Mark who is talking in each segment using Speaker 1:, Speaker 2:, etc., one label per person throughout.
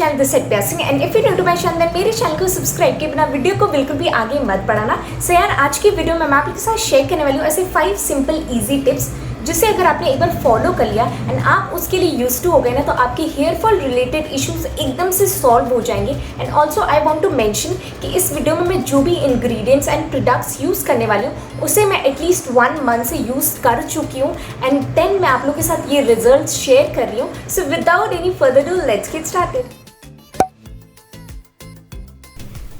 Speaker 1: Channel this is Priya Singh and if you new to my channel मेरे channel को subscribe किए बिना वीडियो को बिल्कुल भी आगे मत बढ़ाना। सो यार आज की वीडियो में मैं आपके साथ शेयर करने वाली हूँ ऐसे 5 सिंपल इजी टिप्स जिसे अगर आपने एक बार फॉलो कर लिया एंड आप उसके लिए यूज टू हो गए ना तो आपके हेयर फॉल रिलेटेड इश्यूज एकदम से सॉल्व हो जाएंगे। And also I want to mention कि इस वीडियो में मैं जो भी इंग्रेडिएंट्स एंड प्रोडक्ट्स यूज़ करने वाली हूँ उसे मैं एटलीस्ट 1 मंथ से यूज़ कर चुकी हूँ एंड देन मैं आप लोगों के साथ ये रिजल्ट शेयर कर रही हूँ। So without any further do let's get started.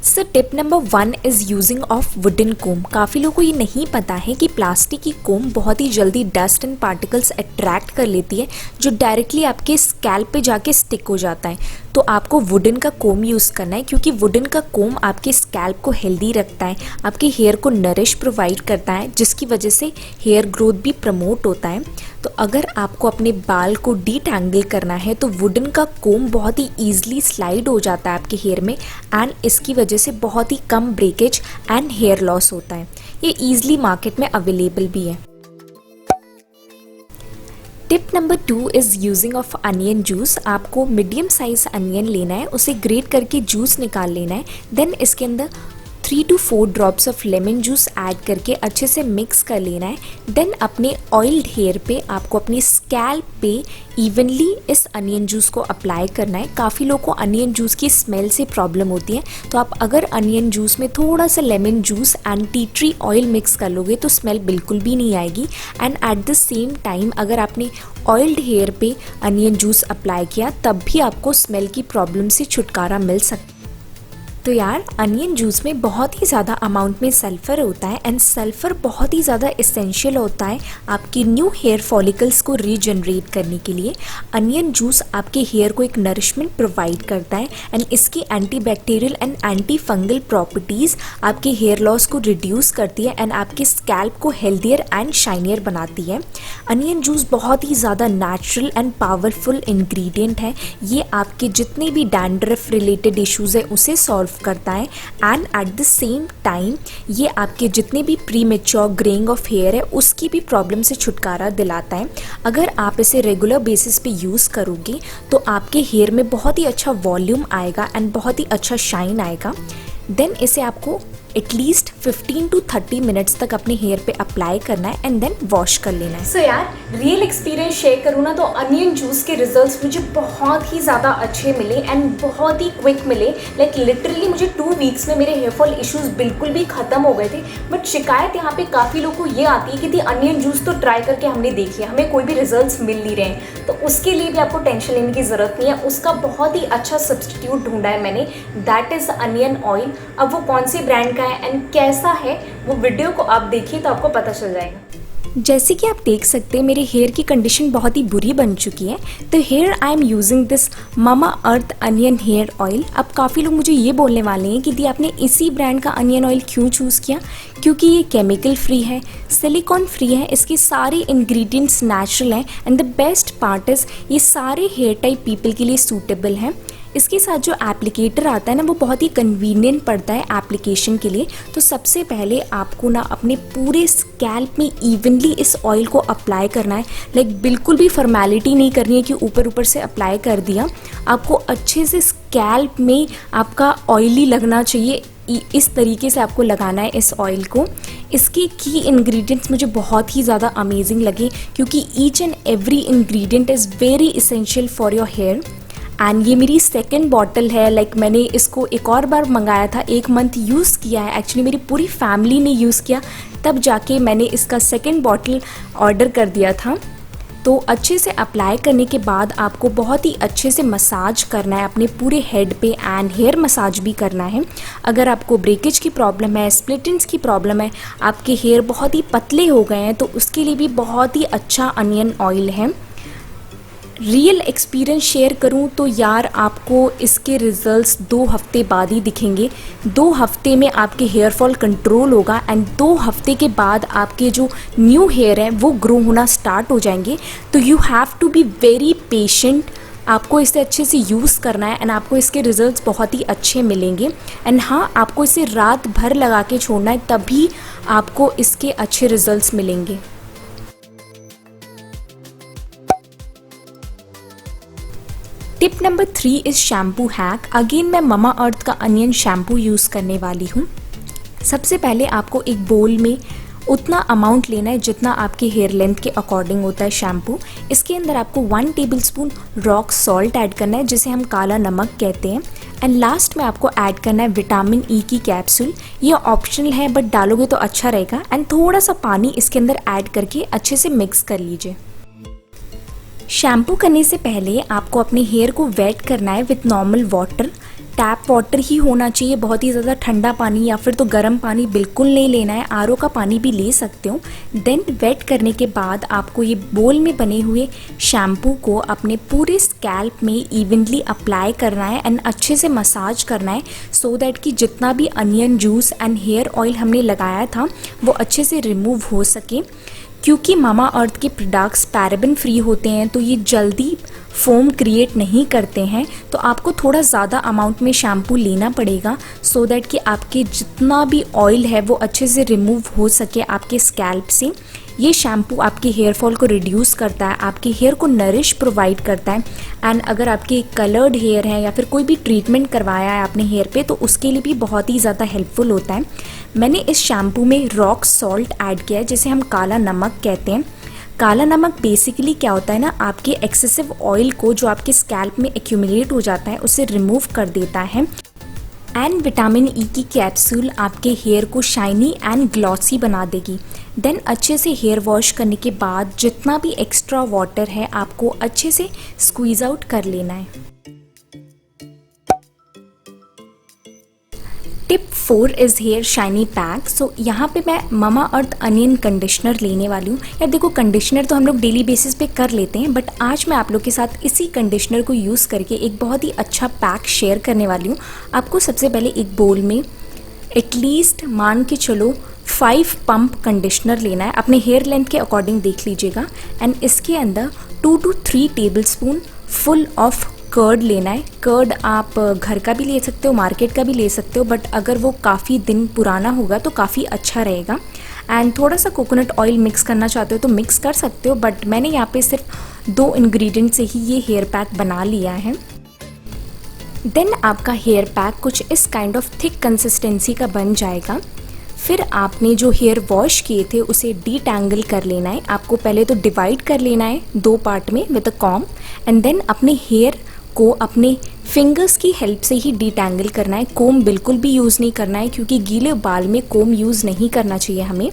Speaker 1: So tip number 1 is using of wooden comb. काफ़ी लोगों को ये नहीं पता है कि प्लास्टिक की कोम बहुत ही जल्दी डस्ट एंड पार्टिकल्स अट्रैक्ट कर लेती है जो डायरेक्टली आपके स्कैल्प पे जाके स्टिक हो जाता है। तो आपको वुडन का कोम यूज़ करना है क्योंकि वुडन का कोम आपके स्कैल्प को हेल्दी रखता है, आपके हेयर को नरिश प्रोवाइड करता है जिसकी वजह से हेयर ग्रोथ भी प्रमोट होता है। तो अगर आपको अपने बाल को डीटैंगल करना है तो वुडन का कोम बहुत ही ईजिली स्लाइड हो जाता है आपके हेयर में एंड इसकी वजह से बहुत ही कम ब्रेकेज एंड हेयर लॉस होता है। ये ईजिली मार्केट में अवेलेबल भी है। Tip number 2 is using of onion juice. आपको मीडियम साइज अनियन लेना है, उसे ग्रेट करके जूस निकाल लेना है। देन इसके अंदर 3 to 4 drops of lemon juice add करके अच्छे से मिक्स कर लेना है। देन अपने ऑयल्ड हेयर पे आपको अपनी स्कैल्प पे इवनली इस अनियन जूस को अप्लाई करना है। काफ़ी लोगों को अनियन जूस की स्मेल से प्रॉब्लम होती है, तो आप अगर अनियन जूस में थोड़ा सा lemon juice and tea tree oil mix कर लोगे तो स्मेल बिल्कुल भी नहीं आएगी। And at the same time अगर आपने ऑयल्ड हेयर पे अनियन जूस अप्लाई किया तब भी आपको स्मेल की प्रॉब्लम से छुटकारा मिल सकता है। तो यार अनियन जूस में बहुत ही ज़्यादा अमाउंट में सल्फ़र होता है एंड सल्फ़र बहुत ही ज़्यादा इसेंशियल होता है आपकी न्यू हेयर फॉलिकल्स को रीजनरेट करने के लिए। अनियन जूस आपके हेयर को एक नरिशमेंट प्रोवाइड करता है एंड इसकी antibacterial and anti fungal properties आपके हेयर लॉस को रिड्यूस करती है एंड आपके स्कैल्प को हेल्दियर एंड शाइनियर बनाती है। अनियन जूस बहुत ही ज़्यादा नेचुरल एंड पावरफुल इंग्रेडिएंट है। ये आपके जितने भी डैंड्रफ रिलेटेड इश्यूज़ है उसे सॉल्व करता है and at the same time ये आपके जितने भी premature greying of hair है उसकी भी प्रॉब्लम से छुटकारा दिलाता है। अगर आप इसे रेगुलर बेसिस पे यूज़ करोगे तो आपके हेयर में बहुत ही अच्छा वॉल्यूम आएगा एंड बहुत ही अच्छा शाइन आएगा। देन इसे आपको एटलीस्ट 15 to 30 मिनट्स तक अपने हेयर पे अप्लाई करना है एंड देन वॉश कर लेना है। सो यार रियल एक्सपीरियंस शेयर करूँ ना तो अनियन जूस के रिजल्ट्स मुझे बहुत ही ज़्यादा अच्छे मिले एंड बहुत ही क्विक मिले। लाइक लिटरली मुझे 2 वीक्स में मेरे हेयर फॉल इश्यूज बिल्कुल भी ख़त्म हो गए थे। बट शिकायत यहाँ पे काफ़ी लोगों को ये आती है कि दी अनियन जूस तो ट्राई करके हमने देख लिया, हमें कोई भी रिजल्ट मिल नहीं रहे हैं। तो उसके लिए भी आपको टेंशन लेने की ज़रूरत नहीं है, उसका बहुत ही अच्छा सब्सटीट्यूट ढूंढा है मैंने, दैट इज़ अनियन ऑयल। अब वो कौन सी ब्रांड का एंड कैसा है वो वीडियो को आप देखिए तो आपको पता चल जाएगा। जैसे कि आप देख सकते हैं मेरे हेयर की कंडीशन बहुत ही बुरी बन चुकी है। तो here I am using this Mama Earth onion hair oil. अब काफ़ी लोग मुझे ये बोलने वाले हैं कि दी आपने इसी ब्रांड का अनियन ऑयल क्यों चूज़ किया, क्योंकि ये केमिकल फ्री है, सिलिकॉन फ्री है, इसके सारे इंग्रेडिएंट्स नेचुरल हैं and the best part is ये सारे हेयर टाइप पीपल के लिए सूटेबल हैं। इसके साथ जो एप्लीकेटर आता है ना वो बहुत ही कन्वीनियंट पड़ता है एप्लीकेशन के लिए। तो सबसे पहले आपको ना अपने पूरे स्कैल्प में इवनली इस ऑयल को अप्लाई करना है। लाइक बिल्कुल भी फॉर्मेलिटी नहीं करनी है कि ऊपर ऊपर से अप्लाई कर दिया। आपको अच्छे से स्कैल्प में आपका ऑयली लगना चाहिए, इस तरीके से आपको लगाना है इस ऑयल को। इसके की इंग्रेडिएंट्स मुझे बहुत ही ज़्यादा अमेजिंग लगे क्योंकि each and every ingredient is very essential for your hair. And ये मेरी सेकेंड बॉटल है। लाइक मैंने इसको एक और बार मंगाया था, 1 मंथ यूज़ किया है, एक्चुअली मेरी पूरी फैमिली ने यूज़ किया, तब जाके मैंने इसका सेकेंड बॉटल ऑर्डर कर दिया था। तो अच्छे से अप्लाई करने के बाद आपको बहुत ही अच्छे से मसाज करना है अपने पूरे हेड पे एंड हेयर मसाज भी करना है। अगर आपको ब्रेकेज की प्रॉब्लम है, स्प्लिट एंड्स की प्रॉब्लम है, आपके हेयर बहुत ही पतले हो गए हैं तो उसके लिए भी बहुत ही अच्छा अनियन ऑयल है। रियल एक्सपीरियंस शेयर करूं तो यार आपको इसके रिजल्ट्स 2 हफ्ते बाद ही दिखेंगे। 2 हफ्ते में आपके हेयर फॉल कंट्रोल होगा एंड 2 हफ्ते के बाद आपके जो न्यू हेयर हैं वो ग्रो होना स्टार्ट हो जाएंगे। तो you have to be very patient. आपको इसे अच्छे से यूज़ करना है एंड आपको इसके रिजल्ट्स बहुत ही अच्छे मिलेंगे। एंड हाँ, आपको इसे रात भर लगा के छोड़ना है तभी आपको इसके अच्छे रिजल्ट्स मिलेंगे। Tip number 3 is shampoo hack. Again मैं ममा अर्थ का अनियन शैम्पू यूज़ करने वाली हूँ। सबसे पहले आपको एक बोल में उतना अमाउंट लेना है जितना आपके हेयर लेंथ के अकॉर्डिंग होता है शैम्पू। इसके अंदर आपको 1 टेबलस्पून रॉक सॉल्ट ऐड करना है जिसे हम काला नमक कहते हैं। एंड लास्ट में आपको ऐड करना है विटामिन ई की कैप्सूल। ये ऑप्शनल है बट डालोगे तो अच्छा रहेगा। एंड थोड़ा सा पानी इसके अंदर ऐड करके अच्छे से मिक्स कर लीजिए। शैम्पू करने से पहले आपको अपने हेयर को वेट करना है with normal water. Tap water ही होना चाहिए, बहुत ही ज़्यादा ठंडा पानी या फिर तो गर्म पानी बिल्कुल नहीं लेना है। आरओ का पानी भी ले सकते हो। देन वेट करने के बाद आपको ये बोल में बने हुए शैम्पू को अपने पूरे स्कैल्प में इवनली अप्लाई करना है एंड अच्छे से मसाज करना है सो दैट कि जितना भी onion juice and hair oil हमने लगाया था वो अच्छे से रिमूव हो सके। क्योंकि मामा अर्थ के प्रोडक्ट्स पैराबेन फ्री होते हैं तो ये जल्दी फोम क्रिएट नहीं करते हैं, तो आपको थोड़ा ज़्यादा अमाउंट में शैम्पू लेना पड़ेगा सो दैट कि आपके जितना भी ऑयल है वो अच्छे से रिमूव हो सके आपके स्कैल्प से। ये शैम्पू आपके हेयर फॉल को रिड्यूस करता है, आपके हेयर को नरिश प्रोवाइड करता है। एंड अगर आपके कलर्ड हेयर है या फिर कोई भी ट्रीटमेंट करवाया है आपने हेयर पे तो उसके लिए भी बहुत ही ज़्यादा हेल्पफुल होता है। मैंने इस शैम्पू में रॉक सॉल्ट ऐड किया है जिसे हम काला नमक कहते हैं। काला नमक बेसिकली क्या होता है ना, आपके एक्सेसिव ऑयल को जो आपके स्कैल्प में एक्यूमुलेट हो जाता है उसे रिमूव कर देता है। एंड विटामिन ई की कैप्सूल आपके हेयर को शाइनी एंड ग्लॉसी बना देगी। देन अच्छे से हेयर वॉश करने के बाद जितना भी एक्स्ट्रा वाटर है आपको अच्छे से स्क्वीज आउट कर लेना है। Tip 4 is hair shiny pack. So यहाँ पे मैं ममा अर्थ अनियन कंडीशनर लेने वाली हूँ। यार देखो, कंडीशनर तो हम लोग डेली बेसिस पे कर लेते हैं बट आज मैं आप लोग के साथ इसी कंडीशनर को यूज़ करके एक बहुत ही अच्छा पैक शेयर करने वाली हूँ। आपको सबसे पहले एक बोल में एटलीस्ट मान के चलो 5 पंप कंडीशनर लेना है, अपने हेयर लेंथ के अकॉर्डिंग देख लीजिएगा। एंड इसके अंदर 2 to 3 tablespoon full of curd लेना है। कर्ड आप घर का भी ले सकते हो, मार्केट का भी ले सकते हो, बट अगर वो काफ़ी दिन पुराना होगा तो काफ़ी अच्छा रहेगा। एंड थोड़ा सा कोकोनट ऑयल मिक्स करना चाहते हो तो मिक्स कर सकते हो, बट मैंने यहाँ पे सिर्फ 2 इंग्रेडिएंट से ही ये हेयर पैक बना लिया है। देन आपका हेयर पैक कुछ इस काइंड ऑफ थिक कंसिस्टेंसी का बन जाएगा। फिर आपने जो हेयर वॉश किए थे उसे डीटैंगल कर लेना है। आपको पहले तो डिवाइड कर लेना है 2 पार्ट में with a comb and then अपने हेयर को अपने फिंगर्स की हेल्प से ही डीटैंगल करना है। कोम बिल्कुल भी यूज़ नहीं करना है क्योंकि गीले बाल में कोम यूज़ नहीं करना चाहिए हमें।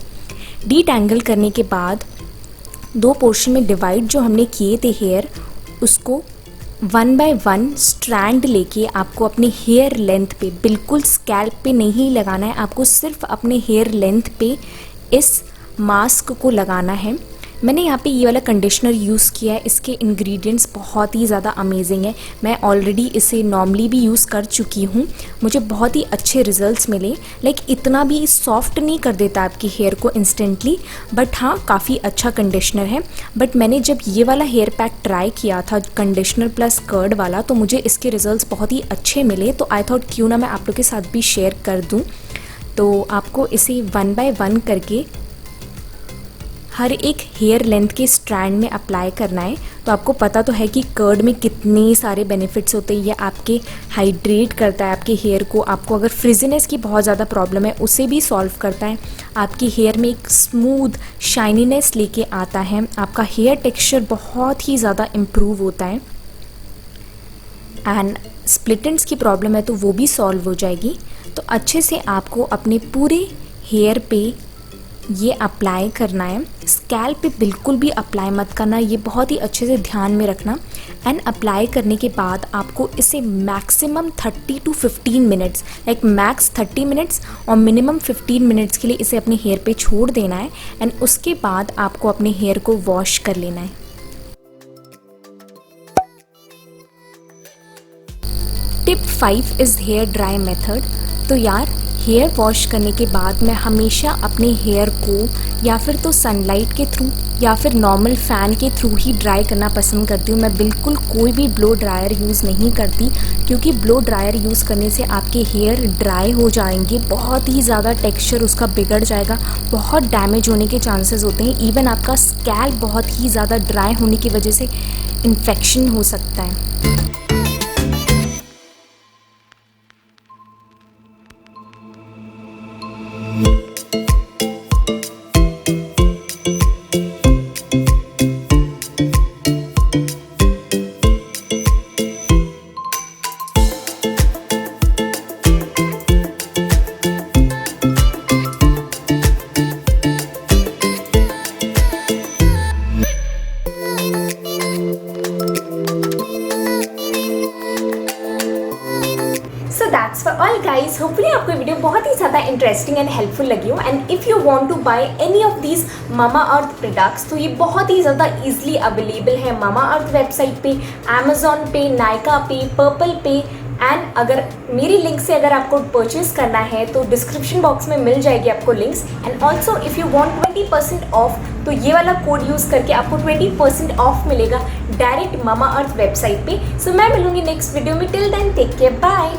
Speaker 1: डीटैंगल करने के बाद 2 पोर्शन में डिवाइड जो हमने किए थे हेयर, उसको 1 by 1 स्ट्रैंड लेके आपको अपने हेयर लेंथ पे, बिल्कुल स्कैल्प पे नहीं लगाना है, आपको सिर्फ अपने हेयर लेंथ पे इस मास्क को लगाना है। मैंने यहाँ पे ये वाला कंडीशनर यूज़ किया है। इसके इंग्रेडिएंट्स बहुत ही ज़्यादा अमेजिंग है। मैं ऑलरेडी इसे नॉर्मली भी यूज़ कर चुकी हूँ, मुझे बहुत ही अच्छे रिजल्ट्स मिले। लाइक इतना भी सॉफ्ट नहीं कर देता आपके हेयर को इंस्टेंटली, बट हाँ काफ़ी अच्छा कंडीशनर है। बट मैंने जब ये वाला हेयर पैक ट्राई किया था कंडीशनर प्लस कर्ड वाला तो मुझे इसके रिजल्ट्स बहुत ही अच्छे मिले, तो आई थॉट क्यों ना मैं आप लोग के साथ भी शेयर कर दूँ। तो आपको इसे 1 by 1 करके हर एक हेयर लेंथ के स्ट्रैंड में अप्लाई करना है। तो आपको पता तो है कि कर्ड में कितने सारे बेनिफिट्स होते हैं। ये आपके हाइड्रेट करता है आपके हेयर को, आपको अगर फ्रिजीनेस की बहुत ज़्यादा प्रॉब्लम है उसे भी सॉल्व करता है, आपके हेयर में एक स्मूथ शाइनीनेस लेके आता है, आपका हेयर टेक्सचर बहुत ही ज़्यादा इम्प्रूव होता है एंड स्प्लिट एंड्स की प्रॉब्लम है तो वो भी सॉल्व हो जाएगी। तो अच्छे से आपको अपने पूरे हेयर पे ये अप्लाई करना है। स्कैल्प पे बिल्कुल भी अप्लाई मत करना, ये बहुत ही अच्छे से ध्यान में रखना। एंड अप्लाई करने के बाद आपको इसे maximum 30 to 15 minutes, like max 30 minutes और मिनिमम 15 मिनट्स के लिए इसे अपने हेयर पे छोड़ देना है। एंड उसके बाद आपको अपने हेयर को वॉश कर लेना है। Tip 5 is here dry method. तो यार हेयर वॉश करने के बाद मैं हमेशा अपने हेयर को या फिर तो सनलाइट के थ्रू या फिर नॉर्मल फ़ैन के थ्रू ही ड्राई करना पसंद करती हूँ। मैं बिल्कुल कोई भी ब्लो ड्रायर यूज़ नहीं करती क्योंकि ब्लो ड्रायर यूज़ करने से आपके हेयर ड्राई हो जाएंगे, बहुत ही ज़्यादा टेक्सचर उसका बिगड़ जाएगा, बहुत डैमेज होने के चांसेस होते हैं। इवन आपका स्कैल्प बहुत ही ज़्यादा ड्राई होने की वजह से इन्फेक्शन हो सकता है। गाइस, होपफुली आपको ये वीडियो बहुत ही ज़्यादा इंटरेस्टिंग एंड हेल्पफुल लगी हो। And if you want to buy any of these Mama Earth products तो ये बहुत ही ज़्यादा इजीली अवेलेबल है मामा अर्थ वेबसाइट पे, अमेजोन पे, नायका पे, पर्पल पे। एंड अगर मेरी लिंक से अगर आपको परचेज करना है तो डिस्क्रिप्शन बॉक्स में मिल जाएगी आपको links. And also if you want 20% of तो ये वाला कोड यूज़ करके आपको 20% ऑफ मिलेगा डायरेक्ट मामा अर्थ वेबसाइट पे। सो मैं मिलूंगी नेक्स्ट वीडियो में। Till then take care, bye.